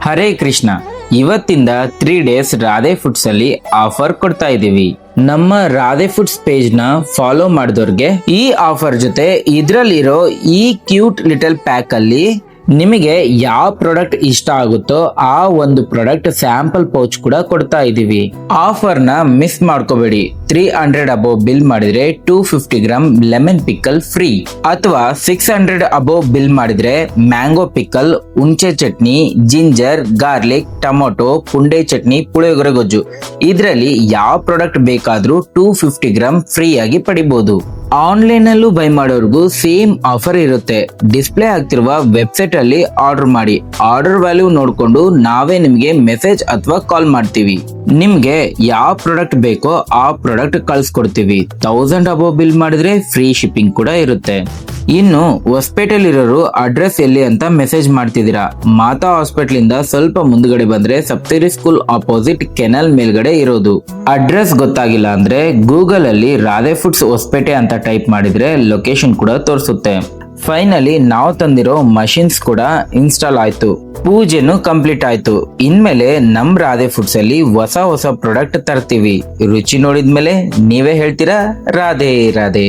ಹರೇ ಕೃಷ್ಣ. ಇವತ್ತಿಂದ 3 days Radhe foods ಅಲ್ಲಿ offer ಕೊಡ್ತಾ ಇದೀವಿ. ನಮ್ಮ ರಾಧೆ ಫುಡ್ಸ್ ಪೇಜ್ ನ ಫಾಲೋ ಮಾಡಿದವ್ರಿಗೆ ಈ ಆಫರ್ ಜೊತೆ ಇದ್ರಲ್ಲಿರೋ ಈ ಕ್ಯೂಟ್ ಲಿಟಲ್ ಪ್ಯಾಕ್ ಅಲ್ಲಿ ನಿಮಗೆ ಯಾವ ಪ್ರಾಡಕ್ಟ್ ಇಷ್ಟ ಆಗುತ್ತೋ ಆ ಒಂದು ಪ್ರಾಡಕ್ಟ್ ಸ್ಯಾಂಪಲ್ ಪೌಚ್ ಕೂಡ ಕೊಡ್ತಾ ಇದೀವಿ. ಆಫರ್ ನ ಮಿಸ್ ಮಾಡ್ಕೋಬೇಡಿ. 300 ಅಬೋವ್ ಬಿಲ್ ಮಾಡಿದ್ರೆ 250 ಗ್ರಾಮ್ ಲೆಮನ್ ಪಿಕಲ್ ಫ್ರೀ, ಅಥವಾ 600 ಅಬೋವ್ ಬಿಲ್ ಮಾಡಿದ್ರೆ ಮ್ಯಾಂಗೋ ಪಿಕಲ್, ಹುಣಸೆ ಚಟ್ನಿ, ಜಿಂಜರ್, ಗಾರ್ಲಿಕ್, ಟೊಮೊಟೊ, ಪುಂಡೆ ಚಟ್ನಿ, ಪುಳಿಯೋಗರೆ ಗೊಜ್ಜು ಇದರಲ್ಲಿ ಯಾವ ಪ್ರಾಡಕ್ಟ್ ಬೇಕಾದ್ರೂ 250 ಗ್ರಾಮ್ ಫ್ರೀ ಆಗಿ ಪಡಿಬಹುದು. ಆನ್ಲೈನ್ ಅಲ್ಲೂ ಬೈ ಮಾಡೋರ್ಗೂ ಸೇಮ್ ಆಫರ್ ಇರುತ್ತೆ. ಡಿಸ್ಪ್ಲೇ ಆಗ್ತಿರುವ ವೆಬ್ಸೈಟ್ ಅಲ್ಲಿ ಆರ್ಡರ್ ಮಾಡಿ. ಆರ್ಡರ್ ವ್ಯಾಲ್ಯೂ ನೋಡ್ಕೊಂಡು ನಾವೇ ನಿಮ್ಗೆ ಮೆಸೇಜ್ ಅಥವಾ ಕಾಲ್ ಮಾಡ್ತೀವಿ. ನಿಮ್ಗೆ ಯಾವ ಪ್ರಾಡಕ್ಟ್ ಬೇಕೋ ಆ ಪ್ರಾಡಕ್ಟ್ ಕಳ್ಸ್ಕೊಡ್ತೀವಿ. 1000 ಅಬೋವ್ ಬಿಲ್ ಮಾಡಿದ್ರೆ ಫ್ರೀ ಶಿಪ್ಪಿಂಗ್ ಕೂಡ ಇರುತ್ತೆ. ಇನ್ನು ಹೊಸಪೇಟೆಲಿರೋರು ಅಡ್ರೆಸ್ ಎಲ್ಲಿ ಅಂತ ಮೆಸೇಜ್ ಮಾಡ್ತಿದ್ದೀರಾ. ಮಾತಾ ಹಾಸ್ಪಿಟಲ್ ಇಂದ ಸ್ವಲ್ಪ ಮುಂದ್ಗಡೆ ಬಂದ್ರೆ ಸಪ್ತೇರಿ ಸ್ಕೂಲ್ ಆಪೋಸಿಟ್ ಕೆನಲ್ ಮೇಲ್ಗಡೆ ಇರೋದು. ಅಡ್ರೆಸ್ ಗೊತ್ತಾಗಿಲ್ಲ ಅಂದ್ರೆ ಗೂಗಲ್ ಅಲ್ಲಿ ರಾಧೆ ಫುಡ್ಸ್ ಹೊಸಪೇಟೆ ಅಂತ ಟೈಪ್ ಮಾಡಿದ್ರೆ ಲೊಕೇಶನ್ ಕೂಡ ತೋರಿಸುತ್ತೆ. ಫೈನಲಿ ನಾವು ತಂದಿರೋ ಮಷಿನ್ಸ್ ಕೂಡ ಇನ್ಸ್ಟಾಲ್ ಆಯ್ತು, ಪೂಜೆನು ಕಂಪ್ಲೀಟ್ ಆಯ್ತು. ಇನ್ಮೇಲೆ ನಮ್ ರಾಧೆ ಫುಡ್ಸ್ ಅಲ್ಲಿ ಹೊಸ ಪ್ರಾಡಕ್ಟ್ ತರ್ತೀವಿ. ರುಚಿ ನೋಡಿದ್ಮೇಲೆ ನೀವೇ ಹೇಳ್ತೀರಾ ರಾಧೆ ರಾಧೆ.